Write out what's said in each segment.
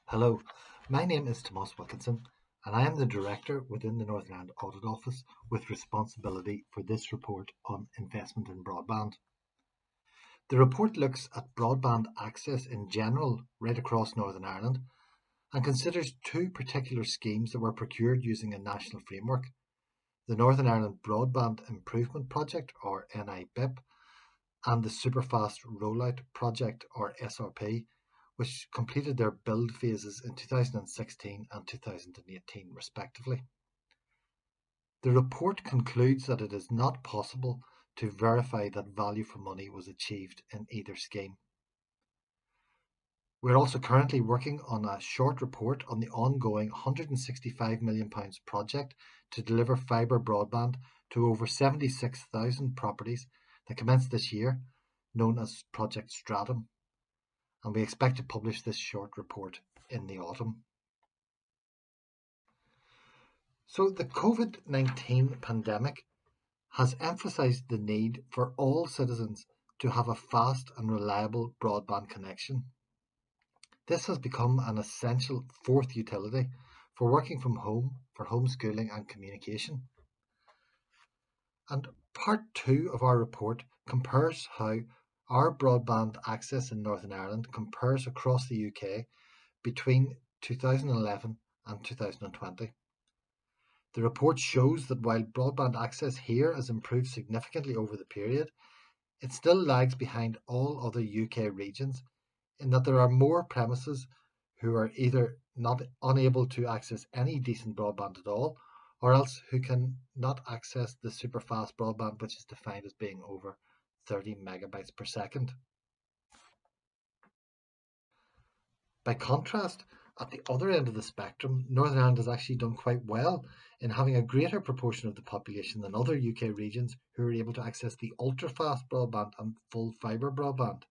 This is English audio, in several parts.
Hello, my name is Tomas Wilkinson, and I am the Director within the Northern Ireland Audit Office with responsibility for this report on investment in broadband. The report looks at broadband access in general right across Northern Ireland and considers two particular schemes that were procured using a national framework: the Northern Ireland Broadband Improvement Project, or NIBIP, and the Superfast Rollout Project, or SRP, which completed their build phases in 2016 and 2018 respectively. The report concludes that it is not possible to verify that value for money was achieved in either scheme. We're also currently working on a short report on the ongoing £165 million project to deliver fibre broadband to over 76,000 properties that commenced this year, known as Project Stratum, and we expect to publish this short report in the autumn. So the COVID-19 pandemic has emphasised the need for all citizens to have a fast and reliable broadband connection. This has become an essential fourth utility for working from home, for homeschooling and communication. And part 2 of our report compares how our broadband access in Northern Ireland compares across the UK between 2011 and 2020. The report shows that while broadband access here has improved significantly over the period, it still lags behind all other UK regions in that there are more premises who are either not unable to access any decent broadband at all, or else who can not access the super fast broadband, which is defined as being over 30 megabytes per second. By contrast, at the other end of the spectrum, Northern Ireland has actually done quite well in having a greater proportion of the population than other UK regions who are able to access the ultra-fast broadband and full fibre broadband.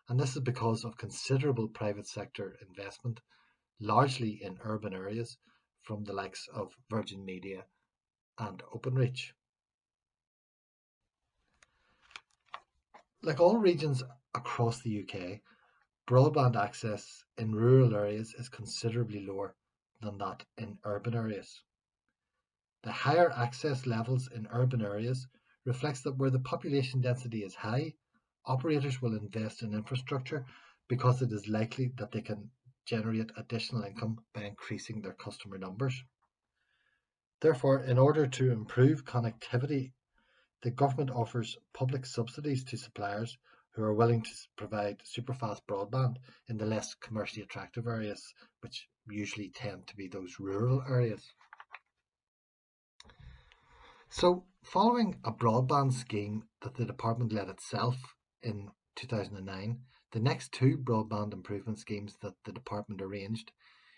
And this is because of considerable private sector investment, largely in urban areas, from the likes of Virgin Media and Openreach. Like all regions across the UK, broadband access in rural areas is considerably lower than that in urban areas. The higher access levels in urban areas reflects that where the population density is high, operators will invest in infrastructure because it is likely that they can generate additional income by increasing their customer numbers. Therefore, in order to improve connectivity, the government offers public subsidies to suppliers who are willing to provide superfast broadband in the less commercially attractive areas, which usually tend to be those rural areas. So, following a broadband scheme that the department led itself in 2009, the next two broadband improvement schemes that the department arranged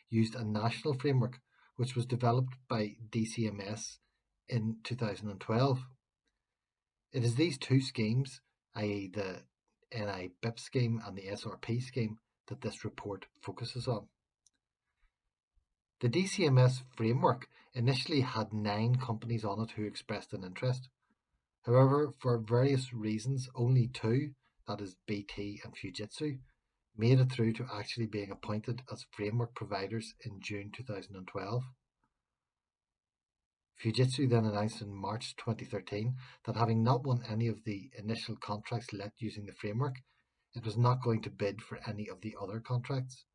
used a national framework which was developed by DCMS in 2012. It is these two schemes, i.e. the NIBIP scheme and the SRP scheme, that this report focuses on. The DCMS framework initially had 9 companies on it who expressed an interest. However, for various reasons, only 2, that is BT and Fujitsu, made it through to actually being appointed as framework providers in June 2012. Fujitsu then announced in March 2013 that having not won any of the initial contracts let using the framework, it was not going to bid for any of the other contracts.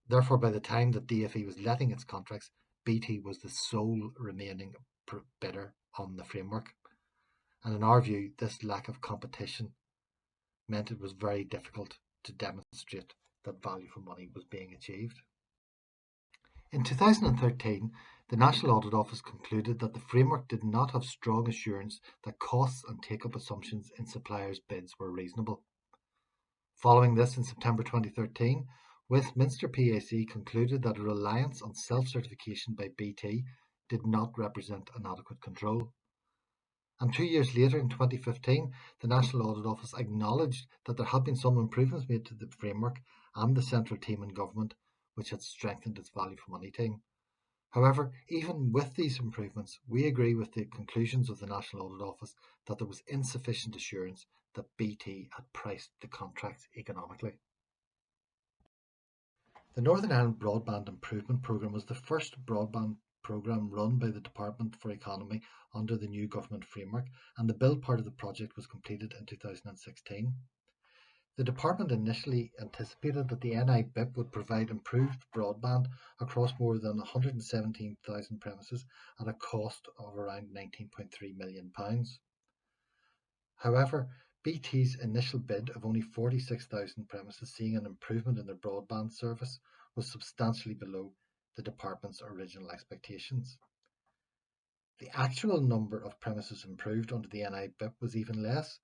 Therefore, by the time that DFE was letting its contracts, BT was the sole remaining bidder on the framework. And in our view, this lack of competition meant it was very difficult to demonstrate that value for money was being achieved. In 2013, the National Audit Office concluded that the framework did not have strong assurance that costs and take-up assumptions in suppliers' bids were reasonable. Following this, in September 2013, Westminster PAC concluded that a reliance on self-certification by BT did not represent an adequate control. And 2 years later, in 2015, the National Audit Office acknowledged that there had been some improvements made to the framework and the central team in government, which had strengthened its value for money team. However, even with these improvements, we agree with the conclusions of the National Audit Office that there was insufficient assurance that BT had priced the contracts economically. The Northern Ireland Broadband Improvement Programme was the first broadband programme run by the Department for Economy under the new government framework, and the build part of the project was completed in 2016. The department initially anticipated that the NI BIP would provide improved broadband across more than 117,000 premises at a cost of around £19.3 million. However, BT's initial bid of only 46,000 premises seeing an improvement in their broadband service was substantially below the department's original expectations. The actual number of premises improved under the NI BIP was even less,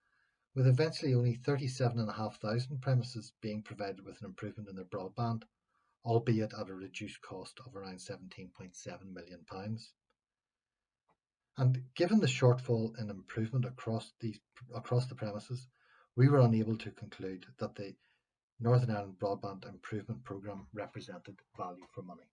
with eventually only 37,500 premises being provided with an improvement in their broadband, albeit at a reduced cost of around £17.7 million. And given the shortfall in improvement across the premises, we were unable to conclude that the Northern Ireland Broadband Improvement Programme represented value for money.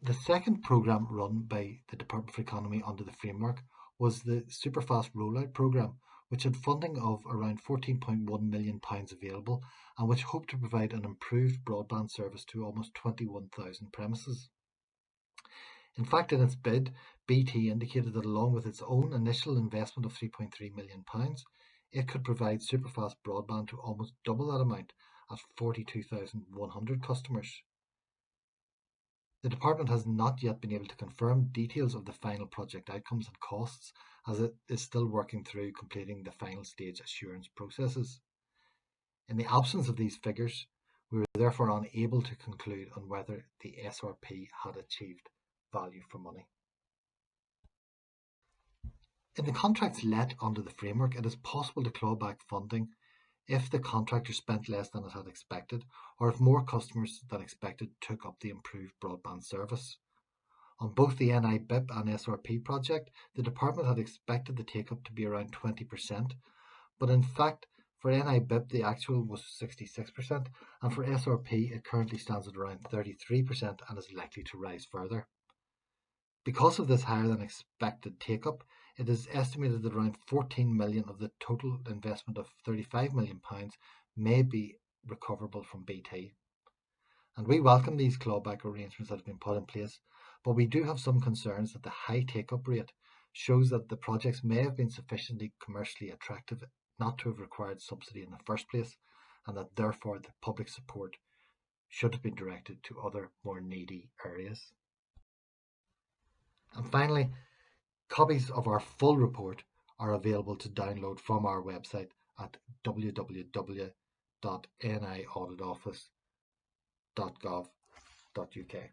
The second programme run by the Department for Economy under the framework was the Superfast Rollout Programme, which had funding of around £14.1 million available and which hoped to provide an improved broadband service to almost 21,000 premises. In fact, in its bid, BT indicated that along with its own initial investment of £3.3 million, it could provide superfast broadband to almost double that amount at 42,100 customers. The department has not yet been able to confirm details of the final project outcomes and costs, as it is still working through completing the final stage assurance processes. In the absence of these figures, we were therefore unable to conclude on whether the SRP had achieved value for money. In the contracts let under the framework, it is possible to claw back funding if the contractor spent less than it had expected, or if more customers than expected took up the improved broadband service. On both the NI BIP and SRP project, the department had expected the take-up to be around 20%, but in fact, for NI BIP the actual was 66%, and for SRP it currently stands at around 33% and is likely to rise further. Because of this higher than expected take-up, it is estimated that around 14 million of the total investment of £35 million may be recoverable from BT. And we welcome these clawback arrangements that have been put in place, but we do have some concerns that the high take-up rate shows that the projects may have been sufficiently commercially attractive not to have required subsidy in the first place, and that therefore the public support should have been directed to other more needy areas. And finally, copies of our full report are available to download from our website at www.niauditoffice.gov.uk.